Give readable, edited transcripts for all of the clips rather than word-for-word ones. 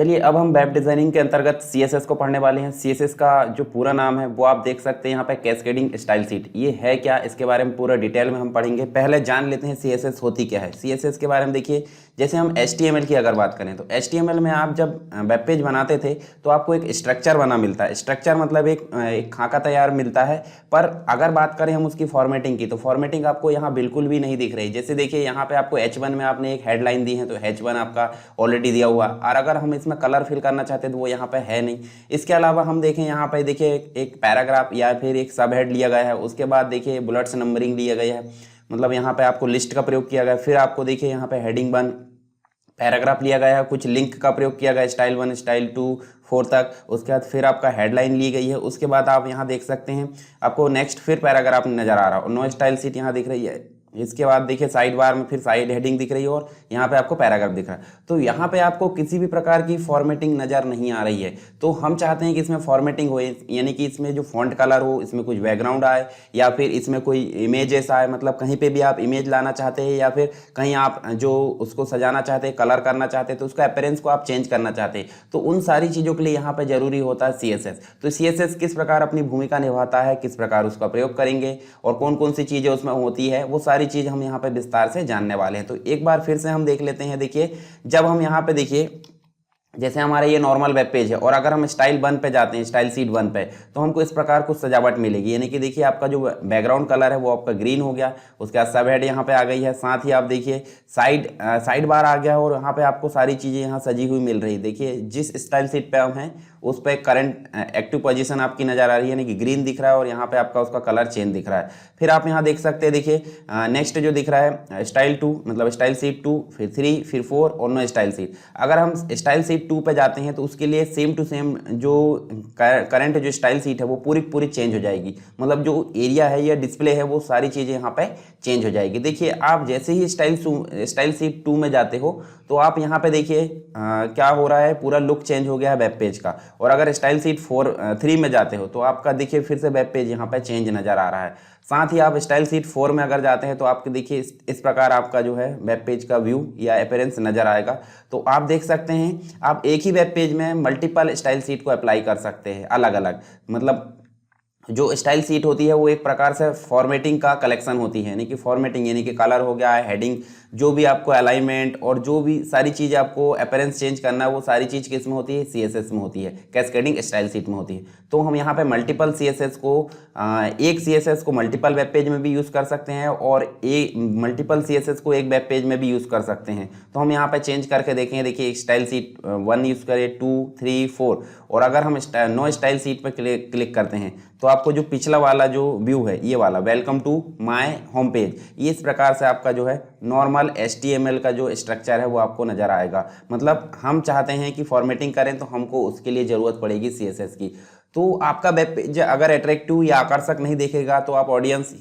चलिए अब हम वेब डिज़ाइनिंग के अंतर्गत CSS को पढ़ने वाले हैं। CSS का जो पूरा नाम है वो आप देख सकते हैं यहाँ पे, कैस्केडिंग स्टाइल शीट। ये है क्या, इसके बारे में पूरा डिटेल में हम पढ़ेंगे। पहले जान लेते हैं CSS होती क्या है। CSS के बारे में देखिए, जैसे हम HTML की अगर बात करें तो HTML में आप जब वेब पेज बनाते थे तो आपको एक स्ट्रक्चर बना मिलता है। स्ट्रक्चर मतलब एक खाका तैयार मिलता है। पर अगर बात करें हम उसकी फॉर्मेटिंग की, तो फॉर्मेटिंग आपको यहाँ बिल्कुल भी नहीं दिख रही। जैसे देखिए यहाँ पे आपको H1 में आपने एक हेडलाइन दी है तो H1 आपका ऑलरेडी दिया हुआ, और अगर हम इसमें कलर फिल करना चाहते हैं तो वो यहाँ पे है नहीं। इसके अलावा हम देखें यहाँ पे, देखिए एक पैराग्राफ या फिर एक सब हेड लिया गया है, उसके बाद देखिए बुलेट्स नंबरिंग लिया गया है, मतलब यहाँ पे आपको लिस्ट का प्रयोग किया गया है। फिर आपको देखिए यहाँ पे हेडिंग 1 पैराग्राफ लिया गया है, कुछ लिंक का प्रयोग किया गया है, स्टाइल 1 स्टाइल 2 4 तक। उसके बाद फिर आपका हेडलाइन ली गई है। उसके बाद आप यहाँ देख सकते हैं आपको नेक्स्ट फिर पैराग्राफ नजर आ रहा है, नो स्टाइल शीट यहाँ दिख रही है। इसके बाद देखिए साइड बार में फिर साइड हेडिंग दिख रही है और यहाँ पे आपको पैराग्राफ दिख रहा है। तो यहाँ पे आपको किसी भी प्रकार की फॉर्मेटिंग नज़र नहीं आ रही है। तो हम चाहते हैं कि इसमें फॉर्मेटिंग हो, यानी कि इसमें जो फॉन्ट कलर हो, इसमें कुछ बैकग्राउंड आए या फिर इसमें कोई इमेजेस आए, मतलब कहीं पे भी आप इमेज लाना चाहते हैं या फिर कहीं आप जो उसको सजाना चाहते हैं, कलर करना चाहते हैं, तो उसका अपीयरेंस को आप चेंज करना चाहते हैं, तो उन सारी चीज़ों के लिए यहाँ पर जरूरी होता है CSS। तो CSS किस प्रकार अपनी भूमिका निभाता है, किस प्रकार उसका प्रयोग करेंगे और कौन कौन सी चीज़ें उसमें होती है, वो सारी चीज़ हम यहाँ पे विस्तार से जानने वाले हैं। तो एक बार फिर से हम देख लेते हैं। देखिए जब हम यहाँ पे देखिए, जैसे हमारा ये नॉर्मल वेब पेज है और अगर हम स्टाइल 1 पे जाते हैं, स्टाइल शीट 1 पे, तो हमको इस प्रकार कुछ सजावट मिलेगी। यानी कि देखिए आपका जो बैकग्राउंड कलर है वो आपका ग्रीन हो गया, उसके बाद सब हेड यहाँ पे आ गई है, साथ ही आप देखिए साइड बार आ गया और यहाँ पे आपको सारी चीज़ें यहाँ सजी हुई मिल रही है। देखिए जिस स्टाइल शीट पे हम हैं उस पर करंट एक्टिव पोजीशन आपकी नज़र आ रही है, यानी कि ग्रीन दिख रहा है और यहाँ पे आपका उसका कलर चेंज दिख रहा है। फिर आप यहाँ देख सकते हैं, देखिए नेक्स्ट जो दिख रहा है स्टाइल 2, मतलब स्टाइल शीट 2, फिर 3, फिर 4 और नो स्टाइल शीट। अगर हम स्टाइल शीट 2 पे जाते हैं तो उसके लिए सेम टू सेम जो करंट जो स्टाइल शीट है वो पूरी चेंज हो जाएगी, मतलब जो एरिया है या डिस्प्ले है वो सारी चीज़ें यहाँ पे चेंज हो जाएगी। देखिए आप जैसे ही स्टाइल शीट 2 में जाते हो तो आप यहाँ पे देखिए क्या हो रहा है, पूरा लुक चेंज हो गया है वेब पेज का। और अगर स्टाइल शीट 3 में जाते हो तो आपका देखिए फिर से वेब पेज यहाँ पे चेंज नज़र आ रहा है। साथ ही आप स्टाइल शीट 4 में अगर जाते हैं तो आपके देखिए इस प्रकार आपका जो है वेब पेज का व्यू या अपीयरेंस नज़र आएगा। तो आप देख सकते हैं आप एक ही वेब पेज में मल्टीपल स्टाइल शीट को अप्लाई कर सकते हैं अलग अलग। मतलब जो स्टाइल शीट होती है वो एक प्रकार से फॉर्मेटिंग का कलेक्शन होती है, यानी कि फॉर्मेटिंग यानी कि कलर हो गया, हेडिंग, जो भी आपको अलाइनमेंट और जो भी सारी चीज़ें आपको अपीयरेंस चेंज करना है वो सारी चीज़ किस में होती है, CSS में होती है, कैस्केडिंग स्टाइल शीट में होती है। तो हम यहाँ पे मल्टीपल CSS को एक CSS को मल्टीपल वेब पेज में भी यूज़ कर सकते हैं और मल्टीपल CSS को एक वेब पेज में भी यूज़ कर सकते हैं। तो हम यहाँ पे चेंज करके देखेंगे। देखिए स्टाइल शीट 1 यूज़ करें, 2, 3, 4, और अगर हम नो स्टाइल शीट पर क्लिक करते हैं तो आपको जो पिछला वाला जो व्यू है ये वाला, welcome to my home page, ये इस प्रकार से आपका जो है नॉर्मल HTML का जो स्ट्रक्चर है वो आपको नज़र आएगा। मतलब हम चाहते हैं कि फॉर्मेटिंग करें तो हमको उसके लिए ज़रूरत पड़ेगी CSS की। तो आपका वेब पेज अगर अट्रैक्टिव या आकर्षक नहीं देखेगा तो आप ऑडियंस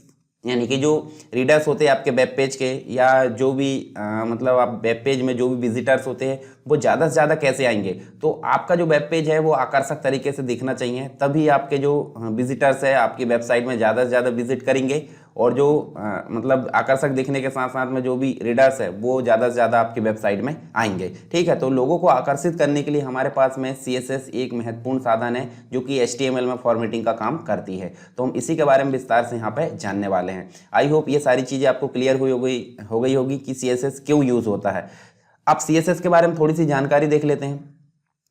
यानी कि जो रीडर्स होते हैं आपके वेब पेज के, या जो भी मतलब आप वेब पेज में जो भी विजिटर्स होते हैं वो ज़्यादा से ज़्यादा कैसे आएंगे। तो आपका जो वेब पेज है वो आकर्षक तरीके से दिखना चाहिए, तभी आपके जो विजिटर्स है आपकी वेबसाइट में ज़्यादा से ज़्यादा विजिट करेंगे और जो मतलब आकर्षक दिखने के साथ साथ में जो भी रीडर्स है वो ज़्यादा से ज़्यादा आपकी वेबसाइट में आएंगे। ठीक है, तो लोगों को आकर्षित करने के लिए हमारे पास में CSS एक महत्वपूर्ण साधन है जो कि HTML में फॉर्मेटिंग का काम करती है। तो हम इसी के बारे में विस्तार से यहाँ पे जानने वाले हैं। आई होप ये सारी चीज़ें आपको क्लियर हो गई होगी कि CSS क्यों यूज़ होता है। अब CSS के बारे में थोड़ी सी जानकारी देख लेते हैं।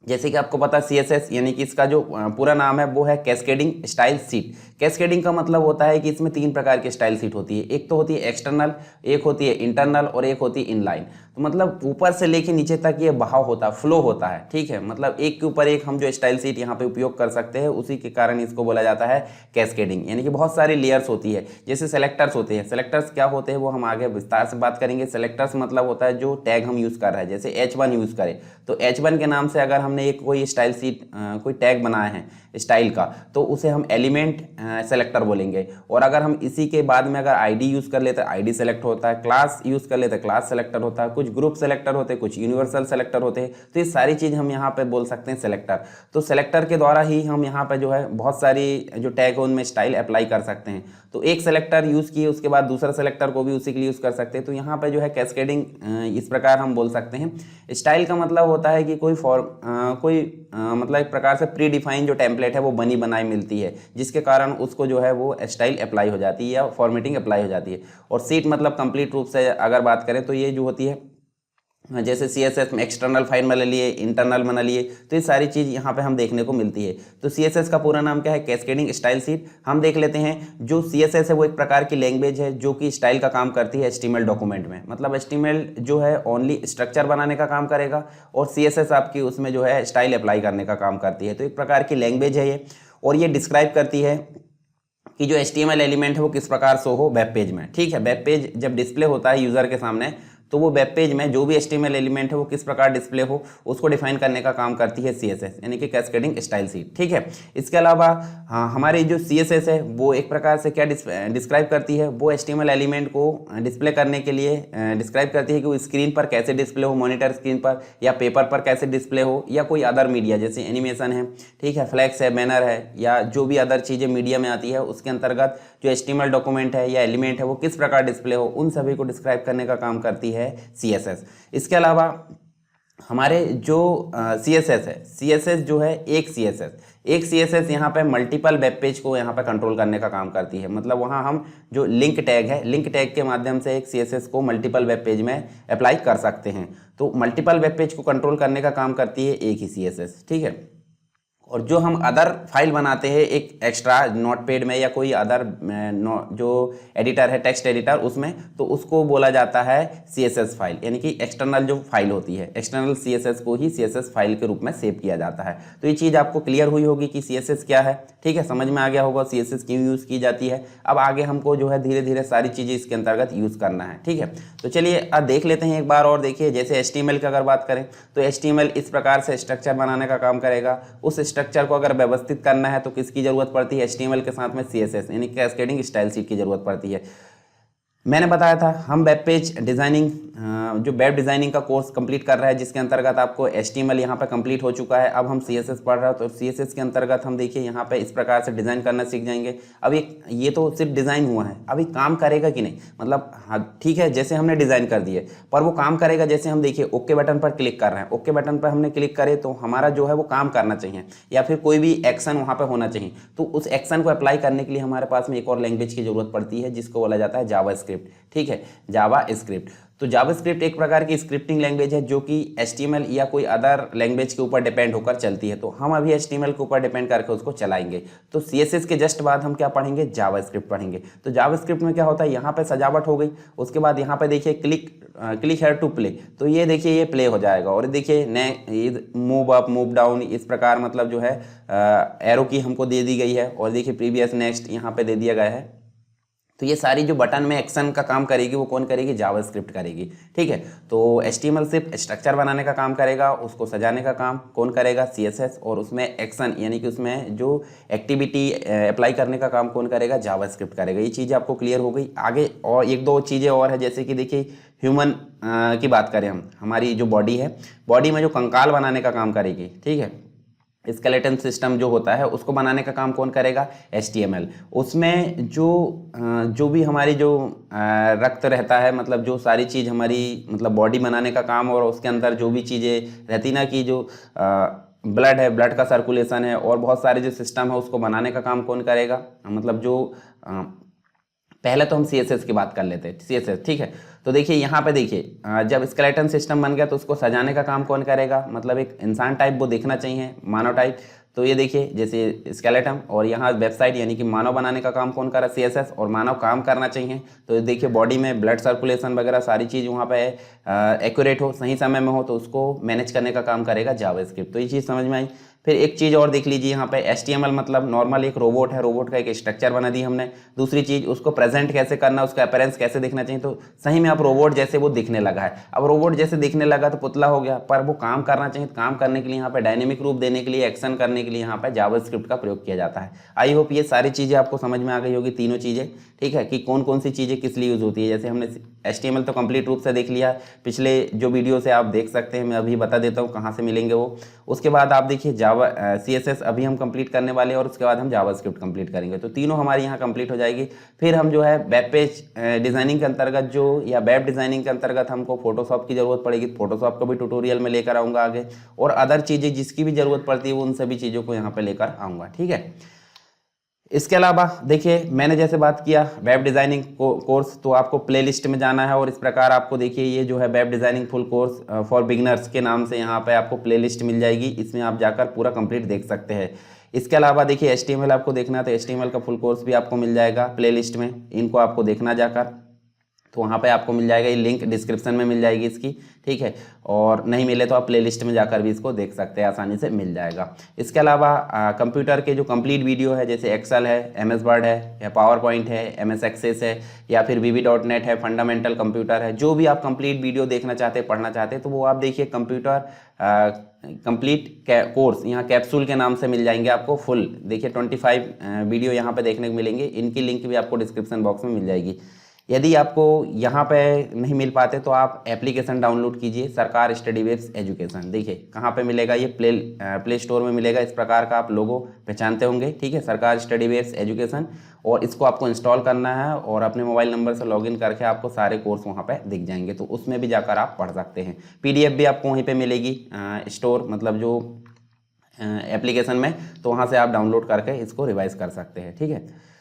जैसे कि आपको पता CSS यानी कि इसका जो पूरा नाम है वो है कैस्केडिंग स्टाइल शीट। कैस्केडिंग का मतलब होता है कि इसमें 3 प्रकार की स्टाइल शीट होती है। एक तो होती है एक्सटर्नल, एक होती है इंटरनल और एक होती है इनलाइन। तो मतलब ऊपर से लेके नीचे तक ये बहाव होता है, फ्लो होता है। ठीक है, मतलब एक के ऊपर एक हम जो स्टाइल शीट यहाँ पे उपयोग कर सकते हैं, उसी के कारण इसको बोला जाता है कैस्केडिंग। यानी कि बहुत सारी लेयर्स होती है। जैसे सेलेक्टर्स होते हैं, सेलेक्टर्स क्या होते हैं वो हम आगे विस्तार से बात करेंगे। सेलेक्टर्स मतलब होता है जो टैग हम यूज़ कर रहे हैं। जैसे H1 यूज़ करें तो H1 के नाम से अगर हमने एक कोई स्टाइल शीट कोई टैग बनाया है स्टाइल का तो उसे हम एलिमेंट सेलेक्टर बोलेंगे। और अगर हम इसी के बाद में अगर ID यूज़ कर लेते हैं ID सेलेक्ट होता है, क्लास यूज़ कर लेते हैं क्लास सेलेक्टर होता है, कुछ कुछ ग्रुप सेलेक्टर होते हैं, कुछ यूनिवर्सल सेलेक्टर होते हैं। तो ये सारी चीज़ हम यहाँ पे बोल सकते हैं सेलेक्टर। तो सेलेक्टर के द्वारा ही हम यहाँ पे जो है बहुत सारी जो टैग है उनमें स्टाइल अप्लाई कर सकते हैं। तो एक सेलेक्टर यूज़ किए उसके बाद दूसरा सेलेक्टर को भी उसी के लिए यूज़ कर सकते हैं। तो यहाँ पे जो है कैस्केडिंग इस प्रकार हम बोल सकते हैं। स्टाइल का मतलब होता है कि मतलब एक प्रकार से प्री डिफाइन जो टेम्पलेट है वो बनी बनाई मिलती है, जिसके कारण उसको जो है वो स्टाइल अप्लाई हो जाती है या फॉर्मेटिंग अप्लाई हो जाती है। और सीट मतलब कंप्लीट रूप से अगर बात करें तो ये जो होती है जैसे CSS में एक्सटर्नल फाइल बना लिए, इंटरनल बना लिए, तो ये सारी चीज़ यहाँ पे हम देखने को मिलती है। तो CSS का पूरा नाम क्या है? Cascading style seat. हम देख लेते हैं जो CSS है वो एक प्रकार की लैंग्वेज है जो कि स्टाइल का काम करती है HTML डॉक्यूमेंट में। मतलब HTML जो है ओनली स्ट्रक्चर बनाने का काम करेगा और CSS आपकी उसमें जो है स्टाइल अप्लाई करने का काम करती है। तो एक प्रकार की लैंग्वेज है ये, और ये डिस्क्राइब करती है कि जो HTML एलिमेंट है वो किस प्रकार शो हो वेब पेज में। ठीक है, वेब पेज जब डिस्प्ले होता है यूज़र के सामने तो वो वेब पेज में जो भी HTML एलिमेंट है वो किस प्रकार डिस्प्ले हो उसको डिफाइन करने का काम करती है CSS, यानी कि कैस्केडिंग स्टाइल सीट। ठीक है, इसके अलावा हमारी जो CSS है वो एक प्रकार से क्या डिस्क्राइब करती है, वो HTML एलिमेंट को डिस्प्ले करने के लिए डिस्क्राइब करती है कि वो स्क्रीन पर कैसे डिस्प्ले हो, मॉनिटर स्क्रीन पर या पेपर पर कैसे डिस्प्ले हो, या कोई अदर मीडिया जैसे एनिमेशन है, ठीक है, फ्लैक्स है, बैनर है, या जो भी अदर चीज़ें मीडिया में आती है उसके अंतर्गत जो HTML डॉक्यूमेंट है या एलिमेंट है वो किस प्रकार डिस्प्ले हो, उन सभी को डिस्क्राइब करने का काम करती है CSS। इसके अलावा हमारे जो CSS है, CSS जो है एक CSS यहाँ पे मल्टीपल वेब पेज को यहाँ पे कंट्रोल करने का काम करती है। मतलब वहाँ हम जो लिंक टैग है, लिंक टैग के माध्यम से एक CSS को मल्टीपल वेब पेज में अप्लाई कर सकते हैं। तो मल्टीपल वेब पेज को कंट्रोल करने का काम करती है एक ही CSS। ठीक है, और जो हम अदर फाइल बनाते हैं एक एक्स्ट्रा नोटपैड में या कोई अदर जो एडिटर है टेक्स्ट एडिटर उसमें, तो उसको बोला जाता है CSS फाइल, यानी कि एक्सटर्नल जो फाइल होती है, एक्सटर्नल CSS को ही CSS फाइल के रूप में सेव किया जाता है। तो ये चीज़ आपको क्लियर हुई होगी कि CSS क्या है। ठीक है, समझ में आ गया होगा CSS क्यों यूज़ की जाती है। अब आगे हमको जो है धीरे धीरे सारी चीज़ें इसके अंतर्गत यूज़ करना है। ठीक है, तो चलिए अब देख लेते हैं एक बार और। देखिए जैसे HTML की अगर बात करें तो HTML इस प्रकार से स्ट्रक्चर बनाने का काम करेगा। उस स्ट्रक्चर को अगर व्यवस्थित करना है तो किसकी जरूरत पड़ती है? HTML के साथ में CSS यानी कैस्केडिंग स्टाइल सीट की जरूरत पड़ती है। मैंने बताया था हम वेब पेज डिज़ाइनिंग जो वेब डिज़ाइनिंग का कोर्स कंप्लीट कर रहे हैं, जिसके अंतर्गत आपको HTML यहाँ पे कंप्लीट हो चुका है। अब हम CSS पढ़ रहे हैं, तो CSS के अंतर्गत हम देखिए यहाँ पे इस प्रकार से डिज़ाइन करना सीख जाएंगे। अब ये तो सिर्फ डिज़ाइन हुआ है, अभी काम करेगा कि नहीं, मतलब हाँ ठीक है जैसे हमने डिज़ाइन कर दिए, पर वो काम करेगा जैसे हम देखिए ओके बटन पर क्लिक कर रहे हैं, ओके बटन पर हमने क्लिक करे तो हमारा जो है वो काम करना चाहिए या फिर कोई भी एक्शन वहाँ पर होना चाहिए। तो उस एक्शन को अप्लाई करने के लिए हमारे पास में एक और लैंग्वेज की ज़रूरत पड़ती है जिसको बोला जाता है जावास्क्रिप्ट। ठीक है, जावास्क्रिप्ट। तो जावास्क्रिप्ट एक प्रकार की स्क्रिप्टिंग लैंग्वेज है जो कि HTML या कोई अदर लैंग्वेज के ऊपर डिपेंड होकर चलती है। तो हम अभी HTML के ऊपर डिपेंड करके उसको चलाएंगे। तो CSS के जस्ट बाद हम क्या पढ़ेंगे? जावास्क्रिप्ट पढ़ेंगे। तो जावास्क्रिप्ट में क्या होता है, यहाँ पे सजावट हो गई, उसके बाद यहाँ पे देखिए क्लिक हेयर टू प्ले, तो ये देखिए ये प्ले हो जाएगा। और देखिए मूव अप मूव डाउन इस प्रकार मतलब जो है एरो की हमको दे दी गई है, और देखिए प्रीवियस नेक्स्ट यहाँ पे दे दिया गया है। तो ये सारी जो बटन में एक्शन का काम करेगी वो कौन करेगी? जावास्क्रिप्ट करेगी। ठीक है, तो HTML सिर्फ स्ट्रक्चर बनाने का काम करेगा, उसको सजाने का काम कौन करेगा? CSS। और उसमें एक्शन यानी कि उसमें जो एक्टिविटी अप्लाई करने का काम कौन करेगा? जावास्क्रिप्ट करेगा। ये चीज़ें आपको क्लियर हो गई। आगे और एक दो चीज़ें और है, जैसे कि देखिए ह्यूमन की बात करें हम, हमारी जो बॉडी है, बॉडी में जो कंकाल बनाने का काम करेगी, ठीक है, स्केलेटन सिस्टम जो होता है उसको बनाने का काम कौन करेगा? HTML। उसमें जो भी हमारी जो रक्त रहता है, मतलब जो सारी चीज़ हमारी मतलब बॉडी बनाने का काम, और उसके अंदर जो भी चीज़ें रहती ना कि जो ब्लड है, ब्लड का सर्कुलेशन है, और बहुत सारे जो सिस्टम है उसको बनाने का काम कौन करेगा? मतलब जो पहले तो हम CSS की बात कर लेते हैं, CSS। ठीक है, तो देखिए यहाँ पे देखिए जब स्केलेटन सिस्टम बन गया तो उसको सजाने का काम कौन करेगा? मतलब एक इंसान टाइप वो देखना चाहिए, मानव टाइप। तो ये देखिए जैसे स्केलेटन, और यहाँ वेबसाइट यानी कि मानव बनाने का काम कौन कर रहा है? CSS। और मानव काम करना चाहिए, तो देखिए बॉडी में ब्लड सर्कुलेशन वगैरह सारी चीज़ वहाँ पे एक्यूरेट हो, सही समय में हो, तो उसको मैनेज करने का काम करेगा जावास्क्रिप्ट। तो ये चीज़ समझ में आई। फिर एक चीज़ और देख लीजिए यहाँ पे HTML मतलब नॉर्मल एक रोबोट है, रोबोट का एक स्ट्रक्चर बना दी हमने। दूसरी चीज़ उसको प्रेजेंट कैसे करना, उसका अपीयरेंस कैसे दिखना चाहिए, तो सही में आप रोबोट जैसे वो दिखने लगा है। अब रोबोट जैसे दिखने लगा तो पुतला हो गया, पर वो काम करना चाहिए, तो काम करने के लिए यहाँ पे डायनेमिक रूप देने के लिए, एक्शन करने के लिए यहाँ पे जावास्क्रिप्ट का प्रयोग किया जाता है। आई होप ये सारी चीज़ें आपको समझ में आ गई होगी, तीनों चीज़ें, ठीक है, कि कौन कौन सी चीज़ें किस लिए यूज़ होती है। जैसे हमने HTML तो कंप्लीट रूप से देख लिया, पिछले जो वीडियो से आप देख सकते हैं, मैं अभी बता देता हूँ कहाँ से मिलेंगे वो। उसके बाद आप देखिए जावा CSS अभी हम कंप्लीट करने वाले हैं, और उसके बाद हम जावास्क्रिप्ट कंप्लीट करेंगे, तो तीनों हमारी यहाँ कंप्लीट हो जाएगी। फिर हम जो है वेब पेज डिज़ाइनिंग के अंतर्गत जो, या वेब डिज़ाइनिंग के अंतर्गत हमको फोटोशॉप की ज़रूरत पड़ेगी, फोटोशॉप को भी ट्यूटोरियल में लेकर आऊँगा आगे, और अदर चीज़ें जिसकी भी ज़रूरत पड़ती है वो उन सभी चीज़ों को यहाँ पर लेकर आऊँगा, ठीक है। इसके अलावा देखिए मैंने जैसे बात किया वेब डिज़ाइनिंग कोर्स, तो आपको प्लेलिस्ट में जाना है, और इस प्रकार आपको देखिए ये जो है web designing full course for beginners के नाम से यहाँ पे आपको प्लेलिस्ट मिल जाएगी, इसमें आप जाकर पूरा कंप्लीट देख सकते हैं। इसके अलावा देखिए HTML आपको देखना है तो HTML का फुल कोर्स भी आपको मिल जाएगा प्लेलिस्ट में, इनको आपको देखना जाकर, तो वहाँ पे आपको मिल जाएगा, ये लिंक डिस्क्रिप्शन में मिल जाएगी इसकी, ठीक है। और नहीं मिले तो आप प्लेलिस्ट में जाकर भी इसको देख सकते हैं, आसानी से मिल जाएगा। इसके अलावा कंप्यूटर के जो कंप्लीट वीडियो है, जैसे एक्सेल है, MS वर्ड है, या पावर पॉइंट है, MS एक्सेस है, या फिर VB.NET है, फंडामेंटल कंप्यूटर है, जो भी आप कंप्लीट वीडियो देखना चाहते हैं, पढ़ना चाहते हैं, तो वो आप देखिए कंप्यूटर कंप्लीट कोर्स यहाँ कैप्सूल के नाम से मिल जाएंगे आपको फुल। देखिए 25 वीडियो यहाँ पे देखने को मिलेंगे, इनकी लिंक भी आपको डिस्क्रिप्शन बॉक्स में मिल जाएगी। यदि आपको यहाँ पे नहीं मिल पाते तो आप एप्लीकेशन डाउनलोड कीजिए, सरकार स्टडी वेब्स एजुकेशन। देखिए कहाँ पे मिलेगा, ये प्ले स्टोर में मिलेगा, इस प्रकार का आप लोगो पहचानते होंगे, ठीक है, सरकार स्टडी वेब्स एजुकेशन, और इसको आपको इंस्टॉल करना है, और अपने मोबाइल नंबर से लॉगिन करके आपको सारे कोर्स वहाँ पे दिख जाएंगे, तो उसमें भी जाकर आप पढ़ सकते हैं। PDF भी आपको वहीं पर मिलेगी, स्टोर मतलब जो एप्लीकेशन में, तो वहाँ से आप डाउनलोड करके इसको रिवाइज कर सकते हैं, ठीक है।